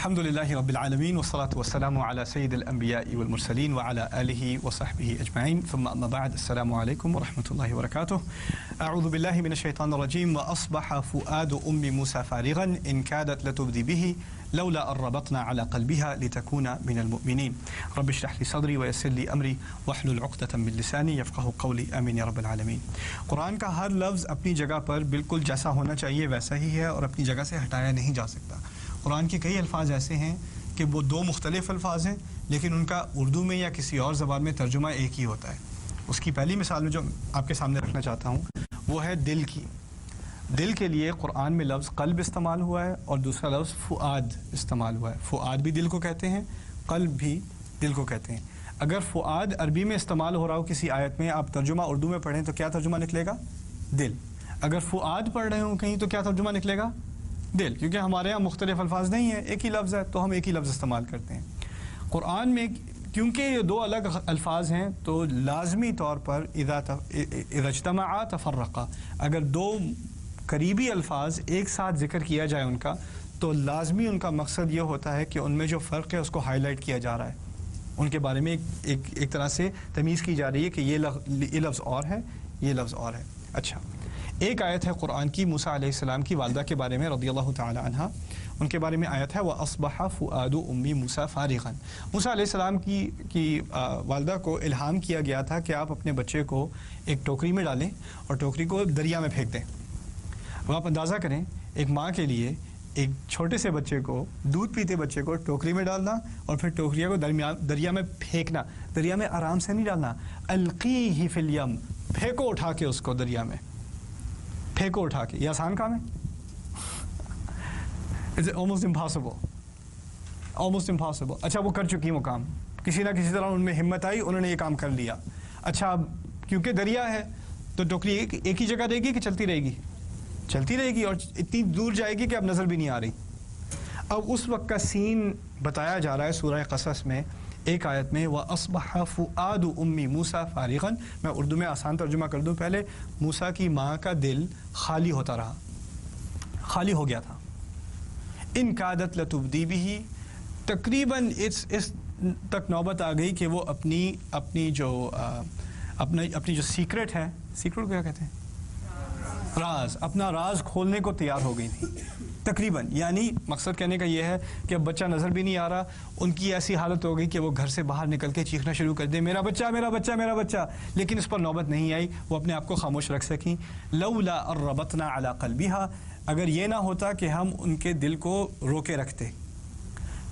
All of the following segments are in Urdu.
الحمدللہ رب العالمین والصلاة والسلام علی سید الانبیاء والمرسلین وعلی آلہ وصحبہ اجمعین ثم اما بعد السلام علیکم ورحمۃ اللہ وبرکاتہ اعوذ باللہ من الشیطان الرجیم واصبح فؤاد ام موسیٰ فارغا ان کادت لتبدی به لولا ان ربطنا على قلبها لتكون من المؤمنین رب اشرح لی صدری ویسر لی امری واحلل عقدۃ من لسانی یفقهوا قولی آمین یا رب العالمین۔ قرآن کا ہر لفظ اپنی جگہ پر بالکل جیسا ہونا چاہیے ویسا ہی ہے اور اپنی جگہ سے ہٹایا نہیں جا سکتا۔ قرآن کے کئی الفاظ ایسے ہیں کہ وہ دو مختلف الفاظ ہیں لیکن ان کا اردو میں یا کسی اور زبان میں ترجمہ ایک ہی ہوتا ہے۔ اس کی پہلی مثال میں جو آپ کے سامنے رکھنا چاہتا ہوں وہ ہے دل کی۔ دل کے لیے قرآن میں لفظ قلب استعمال ہوا ہے اور دوسرا لفظ فؤاد استعمال ہوا ہے۔ فؤاد بھی دل کو کہتے ہیں، قلب بھی دل کو کہتے ہیں۔ اگر فؤاد عربی میں استعمال ہو رہا ہو کسی آیت میں، آپ ترجمہ اردو میں پڑھیں تو کیا ترجمہ نکلے گا؟ دل۔ اگر فؤاد پڑھ رہے ہوں کہیں تو کیا ترجمہ نکلے گا؟ دل، کیونکہ ہمارے یہاں مختلف الفاظ نہیں ہیں، ایک ہی لفظ ہے تو ہم ایک ہی لفظ استعمال کرتے ہیں۔ قرآن میں کیونکہ یہ دو الگ الفاظ ہیں تو لازمی طور پر اذا اجتمعا تفرقا، اگر دو قریبی الفاظ ایک ساتھ ذکر کیا جائے ان کا تو لازمی ان کا مقصد یہ ہوتا ہے کہ ان میں جو فرق ہے اس کو ہائی لائٹ کیا جا رہا ہے، ان کے بارے میں ایک طرح سے تمیز کی جا رہی ہے کہ یہ لفظ اور ہے، یہ لفظ اور ہے۔ اچھا، ایک آیت ہے قرآن کی موسیٰ علیہ السلام کی والدہ کے بارے میں رضی اللہ تعالی عنہ، ان کے بارے میں آیت ہے وَأَصْبَحَ فُؤَادُ أُمِّ مُوسَىٰ فَارِغًا۔ موسیٰ علیہ السلام کی والدہ کو الہام کیا گیا تھا کہ آپ اپنے بچے کو ایک ٹوکری میں ڈالیں اور ٹوکری کو دریا میں پھینک دیں۔ وہ آپ اندازہ کریں ایک ماں کے لیے ایک چھوٹے سے بچے کو، دودھ پیتے بچے کو ٹوکری میں ڈالنا اور پھر ٹوکریاں کو دریا میں پھینکنا، دریا میں آرام سے نہیں ڈالنا، القیہ فی الیم، پھینکو اٹھا کے اس کو دریا میں، پھینکو اٹھا کے۔ یہ آسان کام ہے؟ It's almost impossible. Almost impossible. اچھا، وہ کر چکی وہ کام، کسی نہ کسی طرح ان میں ہمت آئی، انہوں نے یہ کام کر لیا۔ اچھا، اب کیونکہ دریا ہے تو ٹوکری ایک ہی جگہ رہے گی کہ چلتی رہے گی؟ چلتی رہے گی اور اتنی دور جائے گی کہ اب نظر بھی نہیں آ رہی۔ اب اس وقت کا سین بتایا جا رہا ہے سورہ قصص میں ایک آیت میں وَأَصْبَحَ فُؤَادُ أُمِّ مُوسَىٰ فَارِغًا۔ میں اردو میں آسان ترجمہ کر دوں پہلے، موسیٰ کی ماں کا دل خالی ہوتا رہا، خالی ہو گیا تھا۔ إِن كَادَتْ لَتُبْدِي بِهِ، تقریباً اس تک نوبت آ گئی کہ وہ اپنی جو سیکرٹ ہے، سیکرٹ کو کیا کہتے ہیں؟ راز، اپنا راز کھولنے کو تیار ہو گئی تھی تقریباً۔ یعنی مقصد کہنے کا یہ ہے کہ اب بچہ نظر بھی نہیں آ رہا، ان کی ایسی حالت ہو گئی کہ وہ گھر سے باہر نکل کے چیخنا شروع کر دیں میرا بچہ میرا بچہ میرا بچہ، لیکن اس پر نوبت نہیں آئی، وہ اپنے آپ کو خاموش رکھ سکیں۔ لولا ان ربطنا علی قلبها، اگر یہ نہ ہوتا کہ ہم ان کے دل کو روکے رکھتے،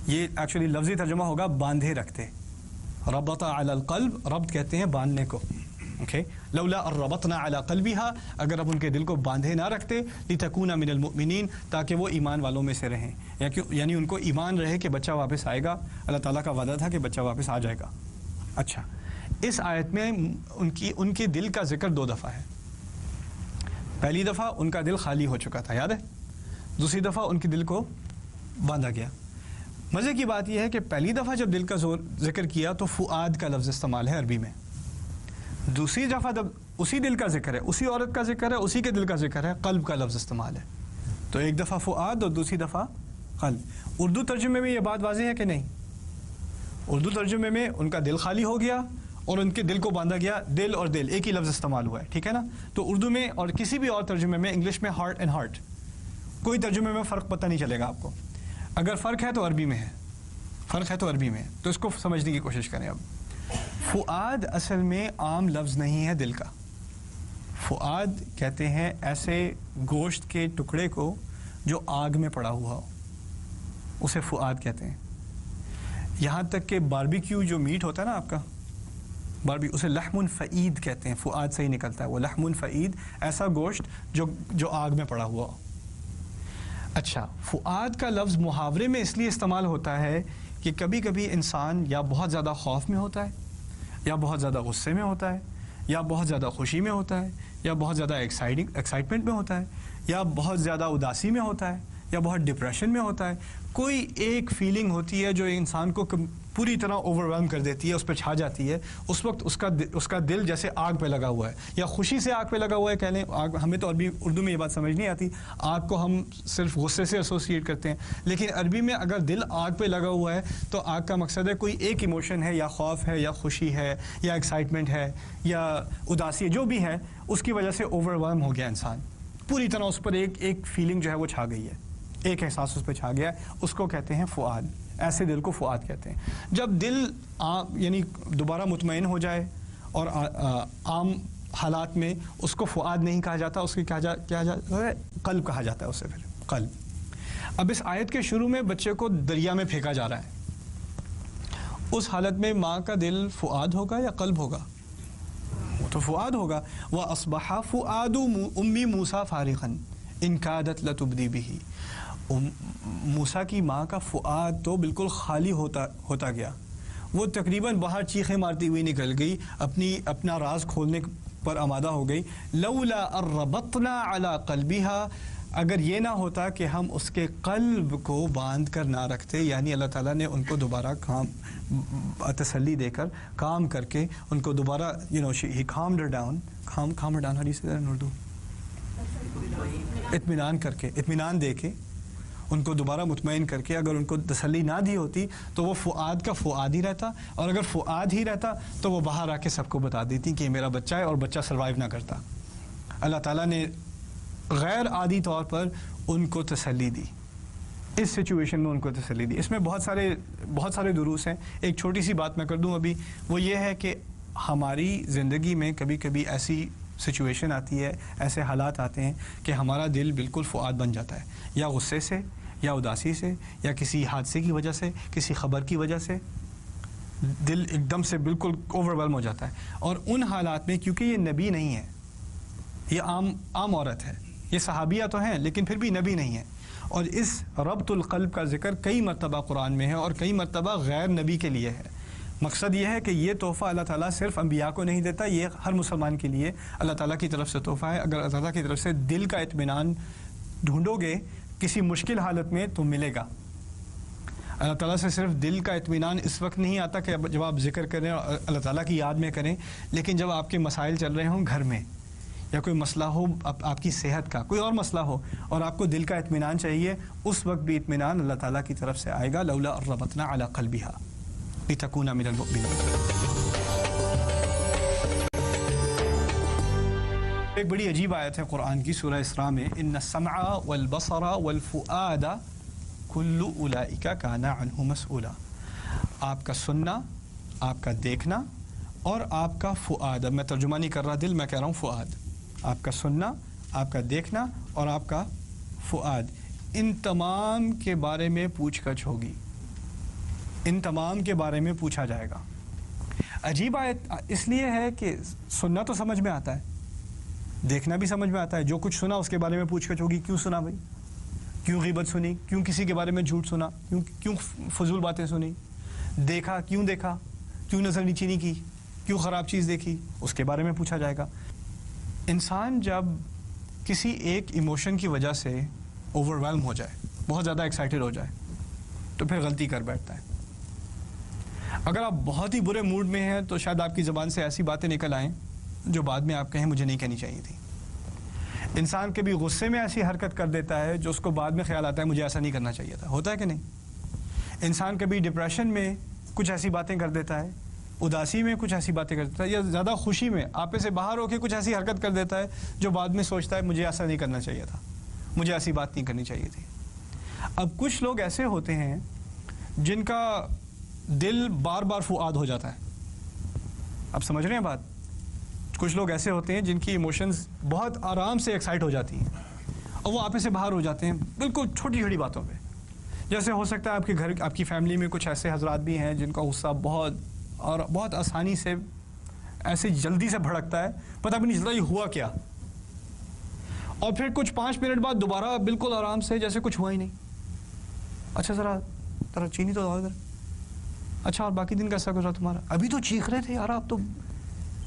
یہ ایکچولی لفظی ترجمہ ہوگا باندھے رکھتے۔ ربط علی القلب، ربط کہتے ہیں باندھنے کو، اوکے۔ لولا ان ربطنا علی قلبها، اگر اب ان کے دل کو باندھے نہ رکھتے، لتکون من المؤمنین، تاکہ وہ ایمان والوں میں سے رہیں، یعنی ان کو ایمان رہے کہ بچہ واپس آئے گا، اللہ تعالیٰ کا وعدہ تھا کہ بچہ واپس آ جائے گا۔ اچھا، اس آیت میں ان کے دل کا ذکر دو دفعہ ہے۔ پہلی دفعہ ان کا دل خالی ہو چکا تھا، یاد ہے؟ دوسری دفعہ ان کے دل کو باندھا گیا۔ مزے کی بات یہ ہے کہ پہلی دفعہ جب دل کا ذکر کیا تو فؤاد کا لفظ استعمال ہے عربی میں، دوسری دفعہ جب اسی دل کا ذکر ہے، اسی عورت کا ذکر ہے، اسی کے دل کا ذکر ہے، قلب کا لفظ استعمال ہے۔ تو ایک دفعہ فؤاد اور دوسری دفعہ قلب۔ اردو ترجمے میں یہ بات واضح ہے کہ نہیں؟ اردو ترجمے میں ان کا دل خالی ہو گیا اور ان کے دل کو باندھا گیا، دل اور دل ایک ہی لفظ استعمال ہوا ہے، ٹھیک ہے نا؟ تو اردو میں اور کسی بھی اور ترجمے میں، انگلش میں ہارٹ اینڈ ہارٹ، کوئی ترجمے میں فرق پتہ نہیں چلے گا آپ کو۔ اگر فرق ہے تو عربی میں ہے، فرق ہے تو عربی میں ہے، تو اس کو سمجھنے کی کوشش کریں۔ اب فؤاد اصل میں عام لفظ نہیں ہے دل کا۔ فؤاد کہتے ہیں ایسے گوشت کے ٹکڑے کو جو آگ میں پڑا ہوا ہو، اسے فؤاد کہتے ہیں۔ یہاں تک کہ باربیکیو جو میٹ ہوتا ہے نا آپ کا، اسے لحم فعید کہتے ہیں، فؤاد سے ہی نکلتا ہے وہ لحم فعید، ایسا گوشت جو آگ میں پڑا ہوا ہو۔ اچھا، فؤاد کا لفظ محاورے میں اس لیے استعمال ہوتا ہے کہ کبھی کبھی انسان یا بہت زیادہ خوف میں ہوتا ہے، یا بہت زیادہ غصے میں ہوتا ہے، یا بہت زیادہ خوشی میں ہوتا ہے، یا بہت زیادہ ایکسائٹمنٹ میں ہوتا ہے، یا بہت زیادہ اداسی میں ہوتا ہے، یا بہت ڈپریشن میں ہوتا ہے۔ کوئی ایک فیلنگ ہوتی ہے جو انسان کو پوری طرح اوور کر دیتی ہے، اس پہ چھا جاتی ہے، اس وقت اس کا دل جیسے آگ پہ لگا ہوا ہے، یا خوشی سے آگ پہ لگا ہوا ہے کہہ لیں. آگ، ہمیں تو عربی اردو میں یہ بات سمجھ نہیں آتی، آگ کو ہم صرف غصے سے ایسوسیٹ کرتے ہیں، لیکن عربی میں اگر دل آگ پہ لگا ہوا ہے تو آگ کا مقصد ہے کوئی ایک ایموشن ہے، یا خوف ہے، یا خوشی ہے، یا ایکسائٹمنٹ ہے، یا اداسی ہے، جو بھی ہے اس کی وجہ سے اوور ہو گیا انسان، پوری طرح اس پر ایک فیلنگ جو ہے وہ چھا گئی ہے، ایک احساس اس پہ چھا گیا ہے، اس کو کہتے ہیں فؤاد. ایسے دل کو فؤاد کہتے ہیں. جب دل یعنی دوبارہ مطمئن ہو جائے اور عام حالات میں اس کو فؤاد نہیں کہا جاتا، اس کی کیا جاتا ہے، قلب کہا جاتا ہے اسے، پھر قلب. اب اس آیت کے شروع میں بچے کو دریا میں پھینکا جا رہا ہے، اس حالت میں ماں کا دل فؤاد ہوگا یا قلب ہوگا؟ وہ تو فؤاد ہوگا. وَأَصْبَحَ فُؤَادُ أُمِّ مُوسَىٰ فَارِغًا إِن كَادَتْ لَتُبْدِي بِهِ. موسیٰ کی ماں کا فؤاد تو بالکل خالی ہوتا گیا، وہ تقریباً باہر چیخیں مارتی ہوئی نکل گئی، اپنا راز کھولنے پر آمادہ ہو گئی. لولا الربطنا علی قلبها، اگر یہ نہ ہوتا کہ ہم اس کے قلب کو باندھ کر نہ رکھتے، یعنی اللہ تعالیٰ نے ان کو دوبارہ تسلی دے کر، کام کر کے ان کو دوبارہ he calmed her down. calm her down, how do you say that in Urdu? اطمینان دے کے ان کو دوبارہ مطمئن کر کے، اگر ان کو تسلی نہ دی ہوتی تو وہ فؤاد کا فؤاد ہی رہتا، اور اگر فؤاد ہی رہتا تو وہ باہر آ کے سب کو بتا دیتی کہ یہ میرا بچہ ہے، اور بچہ سروائیو نہ کرتا. اللہ تعالیٰ نے غیر عادی طور پر ان کو تسلی دی، اس سچویشن میں ان کو تسلی دی. اس میں بہت سارے دروس ہیں. ایک چھوٹی سی بات میں کر دوں ابھی، وہ یہ ہے کہ ہماری زندگی میں کبھی کبھی ایسی سچویشن آتی ہے، ایسے حالات آتے ہیں کہ ہمارا دل بالکل فؤاد بن جاتا ہے، یا غصے سے، یا اداسی سے، یا کسی حادثے کی وجہ سے، کسی خبر کی وجہ سے دل ایک دم سے بالکل اوور ہو جاتا ہے. اور ان حالات میں کیونکہ یہ نبی نہیں ہے، یہ عام عورت ہے، یہ صحابیہ تو ہیں لیکن پھر بھی نبی نہیں ہے، اور اس ربط القلب کا ذکر کئی مرتبہ قرآن میں ہے اور کئی مرتبہ غیر نبی کے لیے ہے. مقصد یہ ہے کہ یہ تحفہ اللہ تعالیٰ صرف انبیاء کو نہیں دیتا، یہ ہر مسلمان کے لیے اللہ تعالیٰ کی طرف سے تحفہ ہے. اگر اللہ تعالیٰ کی طرف سے دل کا اطمینان ڈھونڈو گے کسی مشکل حالت میں تو ملے گا. اللہ تعالیٰ سے صرف دل کا اطمینان اس وقت نہیں آتا کہ جب آپ ذکر کریں اور اللہ تعالیٰ کی یاد میں کریں، لیکن جب آپ کے مسائل چل رہے ہوں گھر میں، یا کوئی مسئلہ ہو آپ کی صحت کا، کوئی اور مسئلہ ہو، اور آپ کو دل کا اطمینان چاہیے، اس وقت بھی اطمینان اللہ تعالیٰ کی طرف سے آئے گا. لولا ربطنا علی قلبها لتکون من المؤمنین. ایک بڑی عجیب آیت ہے قرآن کی سورہ اسراء میں، ان السمع والبصر والفؤاد کل اولئک کان عنہ مسئولا. آپ کا سننا، آپ کا دیکھنا، اور آپ کا فؤاد، اب میں ترجمہ نہیں کر رہا دل، میں کہہ رہا ہوں فؤاد. آپ کا سننا، آپ کا دیکھنا اور آپ کا فؤاد، ان تمام کے بارے میں پوچھ گچھ ہوگی، ان تمام کے بارے میں پوچھا جائے گا. عجیب آیت اس لیے ہے کہ سننا تو سمجھ میں آتا ہے، دیکھنا بھی سمجھ میں آتا ہے، جو کچھ سنا اس کے بارے میں پوچھ گچھ ہوگی. کیوں سنا بھائی؟ کیوں غیبت سنی؟ کیوں کسی کے بارے میں جھوٹ سنا؟ کیوں فضول باتیں سنی؟ دیکھا کیوں نظر نیچی نہیں کی؟ کیوں خراب چیز دیکھی؟ اس کے بارے میں پوچھا جائے گا. انسان جب کسی ایک ایموشن کی وجہ سے اوور ہو جائے، بہت زیادہ ایکسائٹیڈ ہو جائے، تو پھر غلطی کر بیٹھتا ہے. اگر آپ بہت ہی برے موڈ میں ہیں تو شاید آپ کی زبان سے ایسی باتیں نکل آئیں جو بعد میں آپ کہیں مجھے نہیں کہنی چاہیے تھی. انسان کبھی غصے میں ایسی حرکت کر دیتا ہے جو اس کو بعد میں خیال آتا ہے مجھے ایسا نہیں کرنا چاہیے تھا. ہوتا ہے کہ نہیں؟ انسان کبھی ڈپریشن میں کچھ ایسی باتیں کر دیتا ہے، اداسی میں کچھ ایسی باتیں کر دیتا ہے، یا زیادہ خوشی میں آپے سے باہر ہو کے کچھ ایسی حرکت کر دیتا ہے جو بعد میں سوچتا ہے مجھے ایسا نہیں کرنا چاہیے تھا، مجھے ایسی بات نہیں کرنی چاہیے تھی. اب کچھ لوگ ایسے ہوتے ہیں جن کا دل بار بار فؤاد ہو جاتا ہے. اب سمجھ رہے ہیں بات؟ کچھ لوگ ایسے ہوتے ہیں جن کی ایموشنز بہت آرام سے ایکسائٹ ہو جاتی ہیں اور وہ آپے سے باہر ہو جاتے ہیں بالکل چھوٹی چھوٹی باتوں پہ. جیسے ہو سکتا ہے آپ کے گھر، آپ کی فیملی میں کچھ ایسے حضرات بھی ہیں جن کا غصہ بہت آسانی سے، ایسے جلدی سے بھڑکتا ہے، پتہ بھی نہیں چلتا یہ ہوا کیا، اور پھر کچھ 5 منٹ بعد دوبارہ بالکل آرام سے جیسے کچھ ہوا ہی نہیں. اچھا ذرا چینی تو ادھر. اچھا اور باقی دن کیسا گزرا تمہارا؟ ابھی تو چیخ رہے تھے یار، آپ تو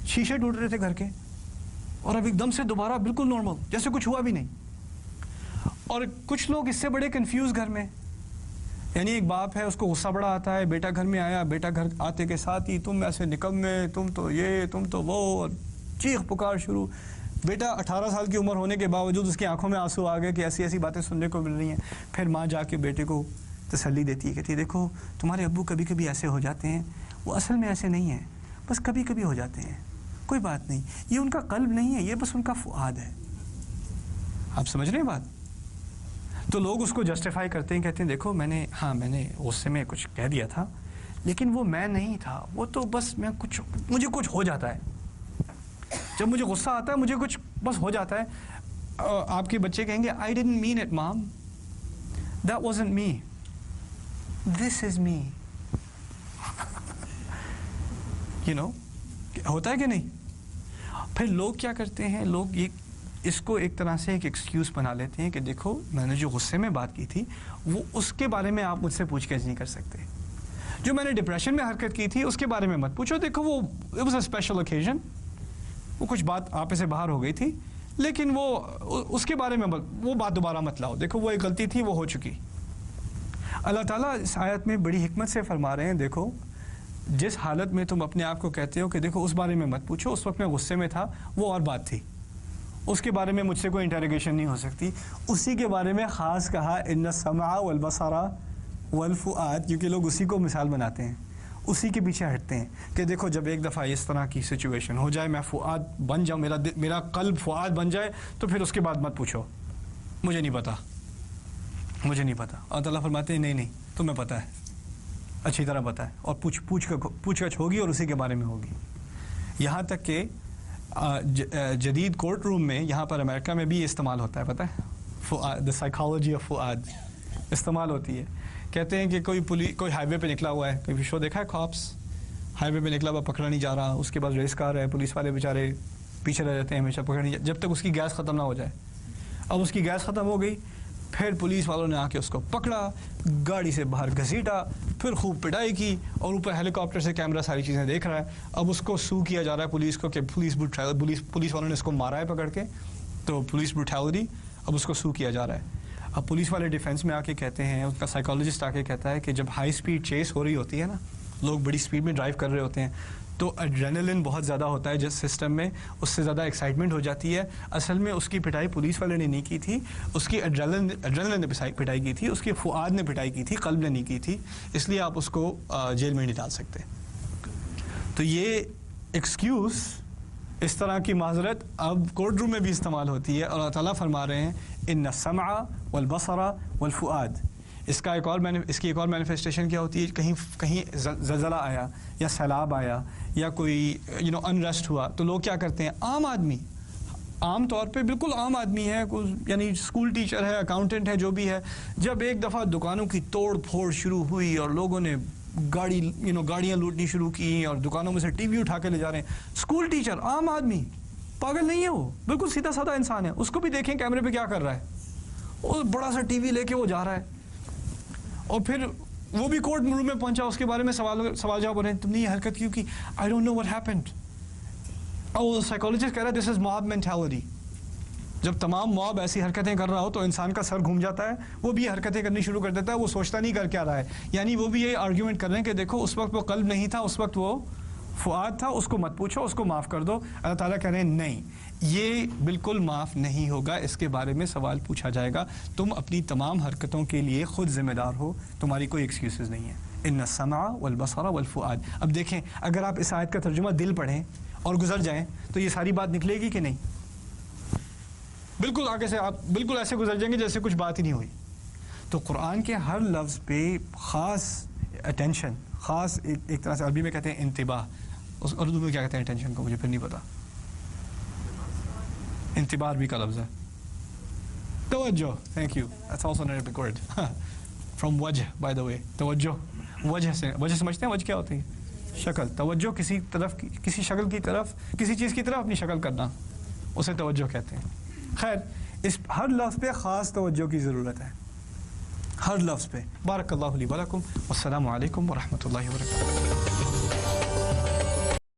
شیشے ٹوٹ رہے تھے گھر کے، اور اب ایک دم سے دوبارہ بالکل نارمل جیسے کچھ ہوا بھی نہیں. اور کچھ لوگ اس سے بڑے کنفیوز گھر میں، یعنی ایک باپ ہے، اس کو غصہ بڑا آتا ہے، بیٹا گھر میں آیا، بیٹا گھر آتے کے ساتھ ہی تم ایسے نکمے، تم تو یہ، تم تو وہ، چیخ پکار شروع. بیٹا 18 سال کی عمر ہونے کے باوجود اس کی آنکھوں میں آنسو آ گئے کہ ایسی ایسی باتیں سننے کو مل رہی ہیں. پھر ماں جا کے بیٹے کو تسلی دیتی ہے، کہتی ہے دیکھو تمہارے ابو کبھی کبھی ایسے ہو جاتے ہیں، وہ اصل میں ایسے نہیں ہیں، بس کبھی کبھی ہو جاتے ہیں، کوئی بات نہیں، یہ ان کا قلب نہیں ہے، یہ بس ان کا فؤاد ہے. آپ سمجھ رہے ہیں بات؟ تو لوگ اس کو جسٹیفائی کرتے ہیں، کہتے ہیں دیکھو میں نے غصے میں کچھ کہہ دیا تھا، لیکن وہ میں نہیں تھا، وہ تو بس مجھے کچھ ہو جاتا ہے، جب مجھے غصہ آتا ہے مجھے کچھ بس ہو جاتا ہے. آپ کے بچے کہیں گے I didn't mean it mom, that wasn't me, this is me. you know ہوتا ہے کہ نہیں؟ پھر لوگ کیا کرتے ہیں، لوگ اس کو ایک طرح سے ایک ایکسکیوز بنا لیتے ہیں کہ دیکھو میں نے جو غصے میں بات کی تھی وہ اس کے بارے میں آپ مجھ سے پوچھ گچھ نہیں کر سکتے، جو میں نے ڈپریشن میں حرکت کی تھی اس کے بارے میں مت پوچھو، دیکھو وہ it was a special occasion، وہ کچھ بات آپ سے باہر ہو گئی تھی، لیکن وہ اس کے بارے میں وہ بات دوبارہ مت لاؤ، دیکھو وہ ایک غلطی تھی، وہ ہو چکی. اللہ تعالیٰ اس آیت میں بڑی حکمت سے فرما رہے ہیں دیکھو جس حالت میں تم اپنے آپ کو کہتے ہو کہ دیکھو اس بارے میں مت پوچھو، اس وقت میں غصے میں تھا، وہ اور بات تھی، اس کے بارے میں مجھ سے کوئی انٹروگیشن نہیں ہو سکتی، اسی کے بارے میں خاص کہا ان السمع والبصر والفؤاد، کیونکہ لوگ اسی کو مثال بناتے ہیں، اسی کے پیچھے ہٹتے ہیں کہ دیکھو جب ایک دفعہ اس طرح کی سچویشن ہو جائے، میں فؤاد بن جاؤں، میرا قلب فؤاد بن جائے، تو پھر اس کے بعد مت پوچھو، مجھے نہیں پتا، مجھے نہیں پتا. اور اللہ فرماتے ہیں نہیں تمہیں پتہ ہے، اچھی طرح پتہ ہے، اور پوچھ گچھ ہوگی اور اسی کے بارے میں ہوگی. یہاں تک کہ جدید کورٹ روم میں یہاں پر امریکہ میں بھی استعمال ہوتا ہے، پتہ ہے، فؤاد، دا سائیکالوجی آف فؤاد استعمال ہوتی ہے. کہتے ہیں کہ کوئی ہائی وے پہ نکلا ہوا ہے، کوئی شو دیکھا ہے کاپس، ہائی وے پہ نکلا ہوا پکڑا نہیں جا رہا، اس کے بعد ریس کار ہے، پولیس والے بیچارے پیچھے رہ جاتے ہیں ہمیشہ، پکڑ نہیں جب تک اس کی گیس ختم نہ ہو جائے. اب اس کی گیس ختم ہو گئی، پھر پولیس والوں نے آ کے اس کو پکڑا، گاڑی سے باہر گھسیٹا، پھر خوب پٹائی کی، اور اوپر ہیلی کاپٹر سے کیمرہ ساری چیزیں دیکھ رہا ہے. اب اس کو سو کیا جا رہا ہے پولیس کو کہ پولیس والوں نے اس کو مارا ہے پکڑ کے، تو پولیس بروٹیلٹی، اب اس کو سو کیا جا رہا ہے. اب پولیس والے ڈیفینس میں آ کے کہتے ہیں، اس کا سائیکالوجسٹ آ کے کہتا ہے کہ جب ہائی اسپیڈ چیس ہو رہی ہوتی ہے نا، لوگ بڑی اسپیڈ میں ڈرائیو کر رہے ہوتے ہیں، تو ایڈرینلن بہت زیادہ ہوتا ہے جس سسٹم میں، اس سے زیادہ ایکسائٹمنٹ ہو جاتی ہے. اصل میں اس کی پٹائی پولیس والے نے نہیں کی تھی، اس کی ایڈرینلن نے پٹائی کی تھی، اس کے فؤاد نے پٹائی کی تھی، قلب نے نہیں کی تھی، اس لیے آپ اس کو جیل میں نہیں ڈال سکتے. تو یہ ایکسکیوز، اس طرح کی معذرت اب کورٹ روم میں بھی استعمال ہوتی ہے، اور اللہ تعالیٰ فرما رہے ہیں ان السمع والبصر والفؤاد. اس کی ایک اور مینیفیسٹیشن کیا ہوتی ہے، کہیں زلزلہ آیا یا سیلاب آیا یا کوئی انریسٹ ہوا، تو لوگ کیا کرتے ہیں، عام آدمی، عام طور پہ بالکل عام آدمی ہے، یعنی اسکول ٹیچر ہے، اکاؤنٹنٹ ہے، جو بھی ہے، جب ایک دفعہ دکانوں کی توڑ پھوڑ شروع ہوئی اور لوگوں نے گاڑیاں لوٹنی شروع کی اور دکانوں میں سے ٹی وی اٹھا کے لے جا رہے ہیں، اسکول ٹیچر، عام آدمی، پاگل نہیں ہے وہ، بالکل سیدھا سادہ انسان ہے، اس کو بھی دیکھیں کیمرے پہ کیا کر رہا ہے، وہ بڑا سا ٹی وی لے کے وہ جا رہا ہے، اور پھر وہ بھی کورٹ روم میں پہنچا، اس کے بارے میں سوال جواب ہو رہے ہیں، تم نے یہ حرکت کیوں کی، I don't know what happened. اور سائیکالوجسٹ کہہ رہا ہے دس از موب مینٹیلٹی. جب تمام موب ایسی حرکتیں کر رہا ہو تو انسان کا سر گھوم جاتا ہے، وہ بھی حرکتیں کرنی شروع کر دیتا ہے، وہ سوچتا نہیں کر کیا رہا ہے. یعنی وہ بھی یہ آرگیومنٹ کر رہے ہیں کہ دیکھو اس وقت وہ قلب نہیں تھا، اس وقت وہ فؤاد تھا، اس کو مت پوچھو، اس کو معاف کر دو. اللہ تعالیٰ کہہ رہے ہیں نہیں، یہ بالکل معاف نہیں ہوگا، اس کے بارے میں سوال پوچھا جائے گا. تم اپنی تمام حرکتوں کے لیے خود ذمہ دار ہو، تمہاری کوئی ایکسکیوزز نہیں ہے. ان السمع والبصر والفؤاد. اب دیکھیں اگر آپ اس آیت کا ترجمہ دل پڑھیں اور گزر جائیں تو یہ ساری بات نکلے گی کہ نہیں؟ بالکل آگے سے آپ بالکل ایسے گزر جائیں گے جیسے کچھ بات ہی نہیں ہوئی. تو قرآن کے ہر لفظ پہ خاص اٹینشن، خاص ایک طرح سے عربی میں کہتے ہیں انتباہ، اس اردو میں کیا کہتے ہیں اٹینشن کو، مجھے پھر نہیں پتا. انتباہ عربی کا لفظ ہے. توجہ، thank you, that's also an Arabic word from وجہ by the way. توجہ، وجہ سمجھتے ہیں وجہ کیا ہوتی ہے؟ شکل. توجہ کسی طرف، کسی شکل کی طرف، کسی چیز کی طرف اپنی شکل کرنا، اسے توجہ کہتے ہیں. خیر، اس ہر لفظ پہ خاص توجہ کی ضرورت ہے، ہر لفظ پہ. بارک اللہ لی ولکم، والسلام علیکم ورحمۃ اللہ وبرکاتہ.